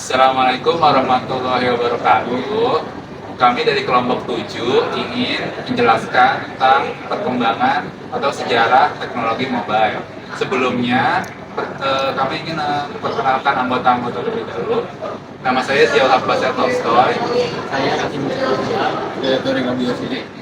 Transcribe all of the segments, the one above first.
Assalamualaikum warahmatullahi wabarakatuh. Kami dari kelompok 7 ingin menjelaskan tentang perkembangan atau sejarah teknologi mobile. Sebelumnya, kami ingin memperkenalkan anggota-anggota terlebih dahulu. Nama saya Ziaul Haq Basel Tolstoy. Saya Hakim dari Gambia sini.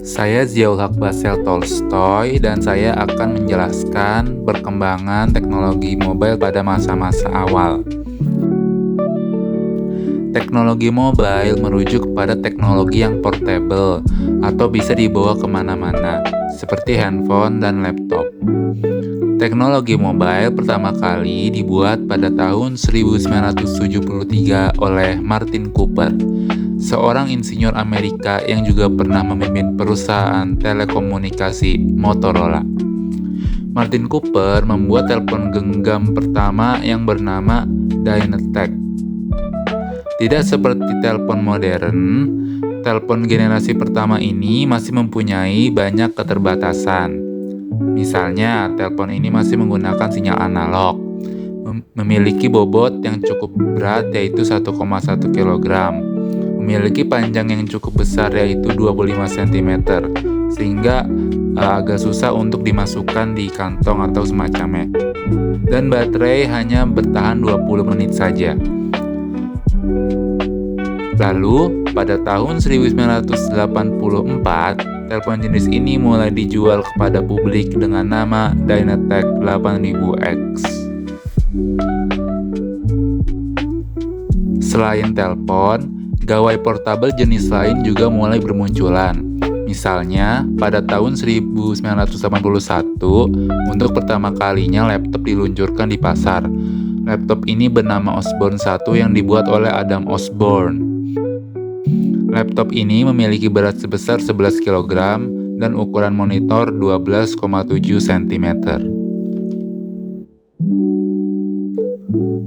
Saya Ziaul Haq Basel Tolstoy dan saya akan menjelaskan perkembangan teknologi mobile pada masa-masa awal. Teknologi mobile merujuk kepada teknologi yang portable atau bisa dibawa kemana-mana, seperti handphone dan laptop. Teknologi mobile pertama kali dibuat pada tahun 1973 oleh Martin Cooper, seorang insinyur Amerika yang juga pernah memimpin perusahaan telekomunikasi Motorola. Martin Cooper membuat telepon genggam pertama yang bernama Dynatec. Tidak seperti telepon modern, telepon generasi pertama ini masih mempunyai banyak keterbatasan. Misalnya, telepon ini masih menggunakan sinyal analog, memiliki bobot yang cukup berat yaitu 1,1 kg, memiliki panjang yang cukup besar yaitu 25 cm, sehingga agak susah untuk dimasukkan di kantong atau semacamnya. Dan baterai hanya bertahan 20 menit saja. Lalu, pada tahun 1984, telepon jenis ini mulai dijual kepada publik dengan nama Dynatec 8000X. Selain telepon, gawai portabel jenis lain juga mulai bermunculan. Misalnya, pada tahun 1981, untuk pertama kalinya laptop diluncurkan di pasar. Laptop ini bernama Osborne 1 yang dibuat oleh Adam Osborne. Laptop ini memiliki berat sebesar 11 kg dan ukuran monitor 12,7 cm.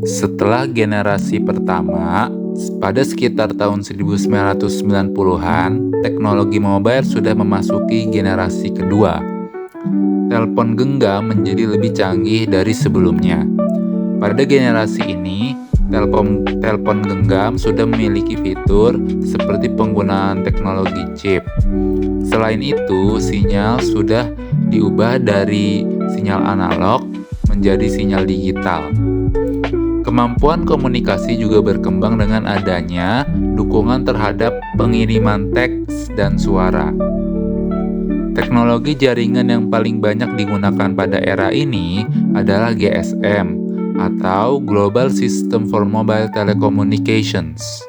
Setelah generasi pertama, pada sekitar tahun 1990-an, teknologi mobile sudah memasuki generasi kedua. Telepon genggam menjadi lebih canggih dari sebelumnya. Pada generasi ini, telepon genggam sudah memiliki fitur seperti penggunaan teknologi chip. Selain itu, sinyal sudah diubah dari sinyal analog menjadi sinyal digital. Kemampuan komunikasi juga berkembang dengan adanya dukungan terhadap pengiriman teks dan suara. Teknologi jaringan yang paling banyak digunakan pada era ini adalah GSM atau Global System for Mobile Telecommunications.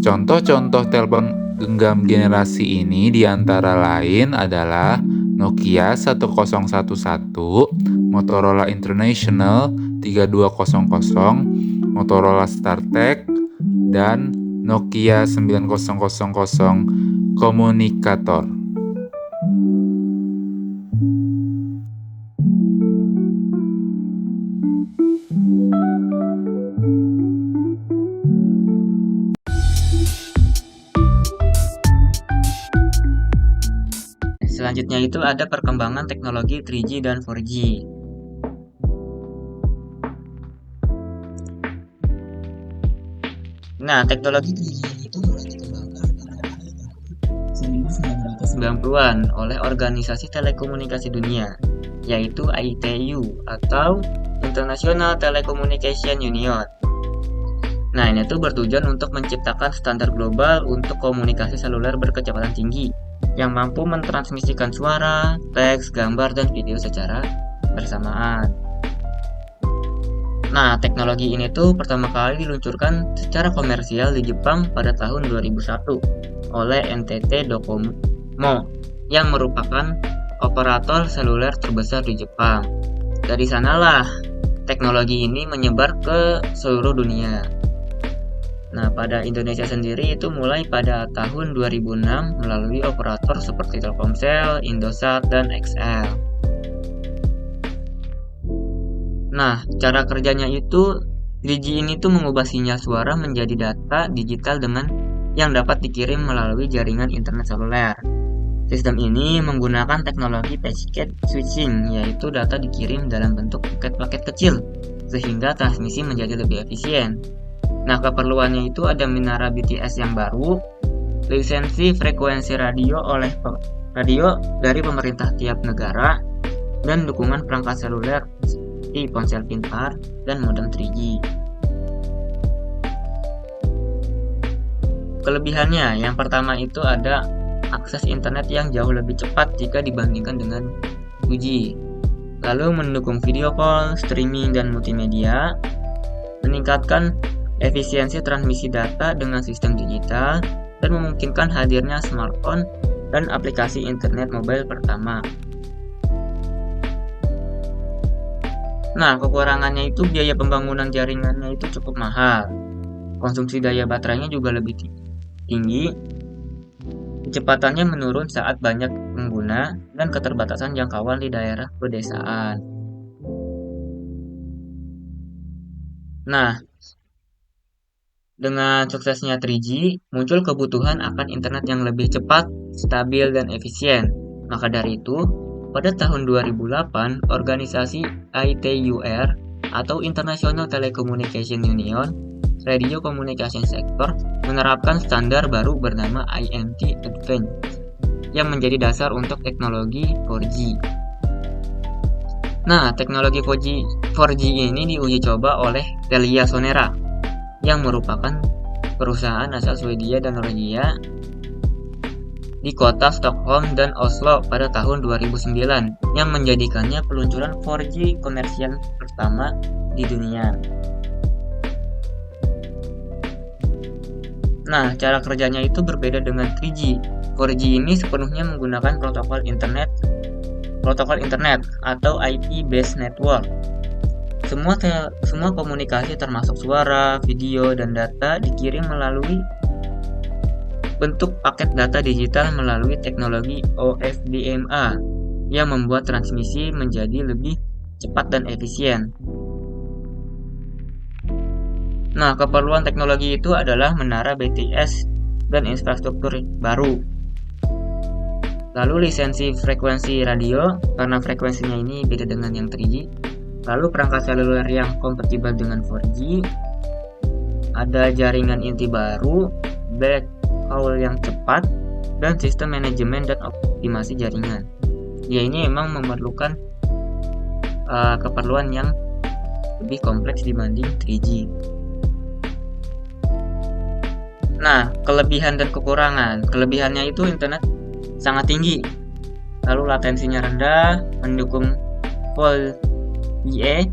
Contoh-contoh telepon genggam generasi ini diantara lain adalah Nokia 1011, Motorola International 3200, Motorola StarTech, dan Nokia 9000 Communicator. Selanjutnya itu ada perkembangan teknologi 3G dan 4G. Nah, teknologi 3G itu mulai dikembangkan pada 1990-an oleh Organisasi Telekomunikasi Dunia, yaitu ITU atau International Telecommunication Union. Nah, ini tuh bertujuan untuk menciptakan standar global untuk komunikasi seluler berkecepatan tinggi yang mampu mentransmisikan suara, teks, gambar, dan video secara bersamaan. Nah, teknologi ini tuh pertama kali diluncurkan secara komersial di Jepang pada tahun 2001 oleh NTT Docomo yang merupakan operator seluler terbesar di Jepang. Dari sanalah teknologi ini menyebar ke seluruh dunia. Nah, pada Indonesia sendiri itu mulai pada tahun 2006 melalui operator seperti Telkomsel, Indosat, dan XL. Nah, cara kerjanya itu 3G ini tuh mengubah sinyal suara menjadi data digital yang dapat dikirim melalui jaringan internet seluler. Sistem ini menggunakan teknologi packet switching, yaitu data dikirim dalam bentuk paket-paket kecil, sehingga transmisi menjadi lebih efisien. Nah, keperluannya itu ada menara BTS yang baru, lisensi frekuensi radio dari pemerintah tiap negara, dan dukungan perangkat seluler seperti ponsel pintar dan modem 3G. Kelebihannya, yang pertama itu ada akses internet yang jauh lebih cepat jika dibandingkan dengan 2G. Lalu mendukung video call, streaming, dan multimedia, meningkatkan efisiensi transmisi data dengan sistem digital, dan memungkinkan hadirnya smartphone dan aplikasi internet mobile pertama. Nah, kekurangannya itu biaya pembangunan jaringannya itu cukup mahal. Konsumsi daya baterainya juga lebih tinggi. Kecepatannya menurun saat banyak pengguna dan keterbatasan jangkauan di daerah pedesaan. Nah, dengan suksesnya 3G, muncul kebutuhan akan internet yang lebih cepat, stabil, dan efisien. Maka dari itu, pada tahun 2008, organisasi ITUR atau International Telecommunication Union, Radio Communication Sector, menerapkan standar baru bernama IMT Advanced yang menjadi dasar untuk teknologi 4G. Nah, teknologi 4G ini diuji coba oleh Telia Sonera yang merupakan perusahaan asal Swedia dan Norwegia di kota Stockholm dan Oslo pada tahun 2009 yang menjadikannya peluncuran 4G komersial pertama di dunia. Nah, cara kerjanya itu berbeda dengan 3G. 4G ini sepenuhnya menggunakan protokol internet atau IP-based network. Semua komunikasi termasuk suara, video, dan data dikirim melalui bentuk paket data digital melalui teknologi OFDMA yang membuat transmisi menjadi lebih cepat dan efisien. Nah, keperluan teknologi itu adalah menara BTS dan infrastruktur baru. Lalu lisensi frekuensi radio, karena frekuensinya ini beda dengan yang 3G. Lalu perangkat seluler yang kompatibel dengan 4G. Ada jaringan inti baru, backhaul yang cepat, dan sistem manajemen dan optimasi jaringan. Ya, ini memang memerlukan keperluan yang lebih kompleks dibanding 3G. Nah, kelebihan dan kekurangan. Kelebihannya itu internet sangat tinggi, lalu latensinya rendah, mendukung Full VA,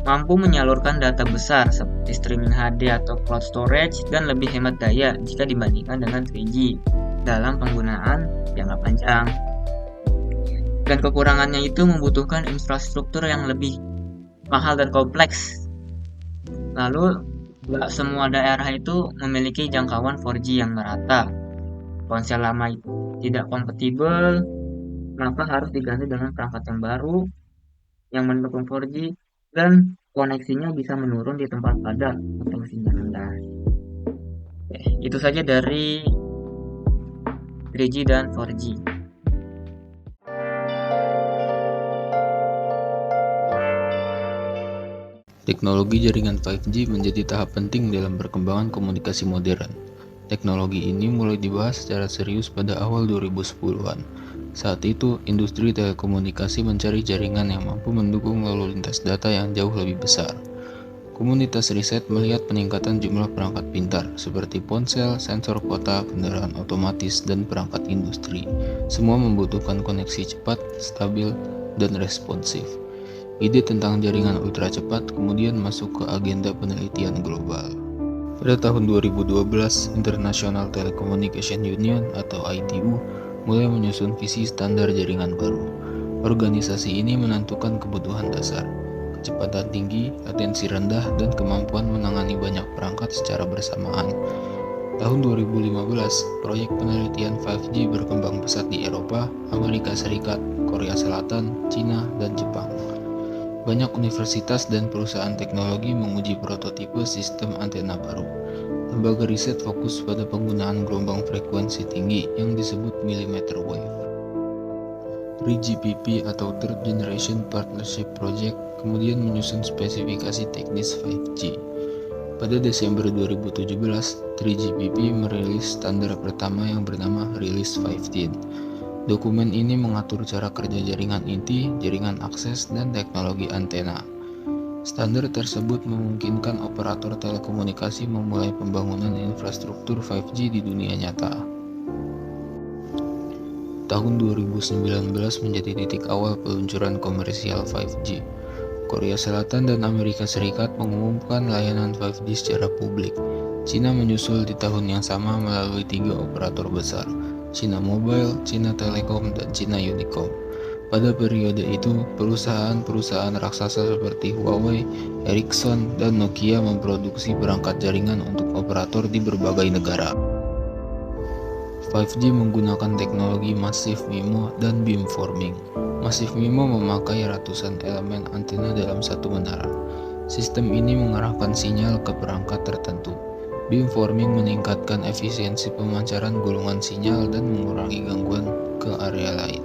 mampu menyalurkan data besar seperti streaming HD atau cloud storage, dan lebih hemat daya jika dibandingkan dengan 3G dalam penggunaan jangka panjang. Dan kekurangannya itu membutuhkan infrastruktur yang lebih mahal dan kompleks. Lalu, tidak semua daerah itu memiliki jangkauan 4G yang merata. Ponsel lama tidak kompatibel, maka harus diganti dengan perangkat yang baru yang mendukung 4G, dan koneksinya bisa menurun di tempat padat atau sinyal rendah. Itu saja dari 3G dan 4G. Teknologi jaringan 5G menjadi tahap penting dalam perkembangan komunikasi modern. Teknologi ini mulai dibahas secara serius pada awal 2010-an. Saat itu, industri telekomunikasi mencari jaringan yang mampu mendukung lalu lintas data yang jauh lebih besar. Komunitas riset melihat peningkatan jumlah perangkat pintar, seperti ponsel, sensor kota, kendaraan otomatis, dan perangkat industri. Semua membutuhkan koneksi cepat, stabil, dan responsif. Ide tentang jaringan ultra cepat kemudian masuk ke agenda penelitian global. Pada tahun 2012, International Telecommunication Union atau ITU mulai menyusun visi standar jaringan baru. Organisasi ini menentukan kebutuhan dasar, kecepatan tinggi, latensi rendah, dan kemampuan menangani banyak perangkat secara bersamaan. Tahun 2015, proyek penelitian 5G berkembang pesat di Eropa, Amerika Serikat, Korea Selatan, Cina, dan Jepang. Banyak universitas dan perusahaan teknologi menguji prototipe sistem antena baru. Lembaga riset fokus pada penggunaan gelombang frekuensi tinggi yang disebut millimeter wave. RIGPP atau Third Generation Partnership Project kemudian menyusun spesifikasi teknis 5G. Pada Desember 2017, 3GPP merilis standar pertama yang bernama Release 15. Dokumen ini mengatur cara kerja jaringan inti, jaringan akses, dan teknologi antena. Standar tersebut memungkinkan operator telekomunikasi memulai pembangunan infrastruktur 5G di dunia nyata. Tahun 2019 menjadi titik awal peluncuran komersial 5G. Korea Selatan dan Amerika Serikat mengumumkan layanan 5G secara publik. Cina menyusul di tahun yang sama melalui 3 operator besar, China Mobile, China Telecom, dan China Unicom. Pada periode itu, perusahaan-perusahaan raksasa seperti Huawei, Ericsson, dan Nokia memproduksi perangkat jaringan untuk operator di berbagai negara. 5G menggunakan teknologi Massive MIMO dan beamforming. Massive MIMO memakai ratusan elemen antena dalam satu menara. Sistem ini mengarahkan sinyal ke perangkat tertentu. Beamforming meningkatkan efisiensi pemancaran golongan sinyal dan mengurangi gangguan ke area lain.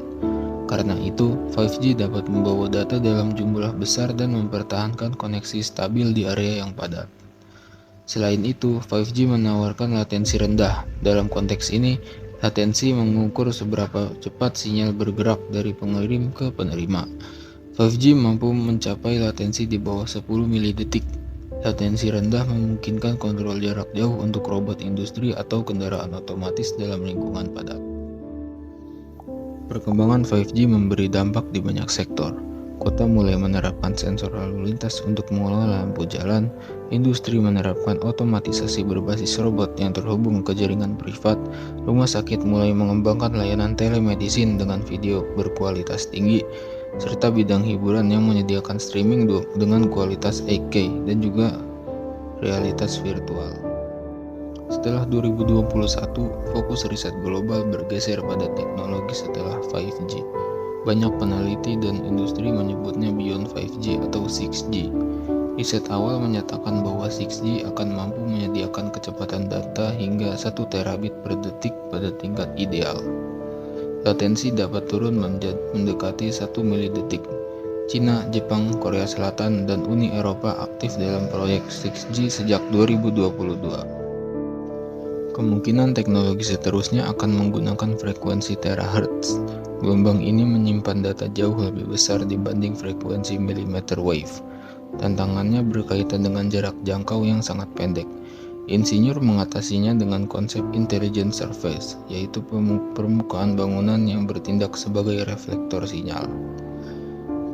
Karena itu, 5G dapat membawa data dalam jumlah besar dan mempertahankan koneksi stabil di area yang padat. Selain itu, 5G menawarkan latensi rendah. Dalam konteks ini, latensi mengukur seberapa cepat sinyal bergerak dari pengirim ke penerima. 5G mampu mencapai latensi di bawah 10 milidetik. Latensi rendah memungkinkan kontrol jarak jauh untuk robot industri atau kendaraan otomatis dalam lingkungan padat. Perkembangan 5G memberi dampak di banyak sektor. Kota mulai menerapkan sensor lalu lintas untuk mengelola lampu jalan, industri menerapkan otomatisasi berbasis robot yang terhubung ke jaringan privat, rumah sakit mulai mengembangkan layanan telemedicine dengan video berkualitas tinggi, serta bidang hiburan yang menyediakan streaming dengan kualitas 8K dan juga realitas virtual. Setelah 2021, fokus riset global bergeser pada teknologi setelah 5G. Banyak peneliti dan industri menyebutnya beyond 5G atau 6G. Riset awal menyatakan bahwa 6G akan mampu menyediakan kecepatan data hingga 1 terabit per detik pada tingkat ideal. Latensi dapat turun mendekati 1 milidetik. Cina, Jepang, Korea Selatan, dan Uni Eropa aktif dalam proyek 6G sejak 2022. Kemungkinan teknologi seterusnya akan menggunakan frekuensi terahertz. Gelombang ini menyimpan data jauh lebih besar dibanding frekuensi millimeter wave. Tantangannya berkaitan dengan jarak jangkau yang sangat pendek. Insinyur mengatasinya dengan konsep intelligent surface, yaitu permukaan bangunan yang bertindak sebagai reflektor sinyal.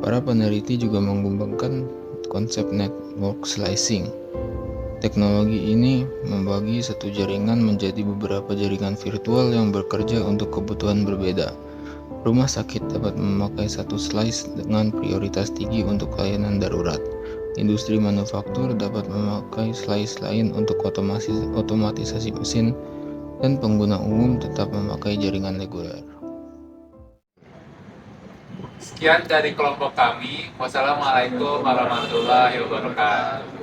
Para peneliti juga mengembangkan konsep network slicing. Teknologi ini membagi satu jaringan menjadi beberapa jaringan virtual yang bekerja untuk kebutuhan berbeda. Rumah sakit dapat memakai satu slice dengan prioritas tinggi untuk layanan darurat. Industri manufaktur dapat memakai slice lain untuk otomatisasi mesin, dan pengguna umum tetap memakai jaringan reguler. Sekian dari kelompok kami. Wassalamualaikum warahmatullahi wabarakatuh.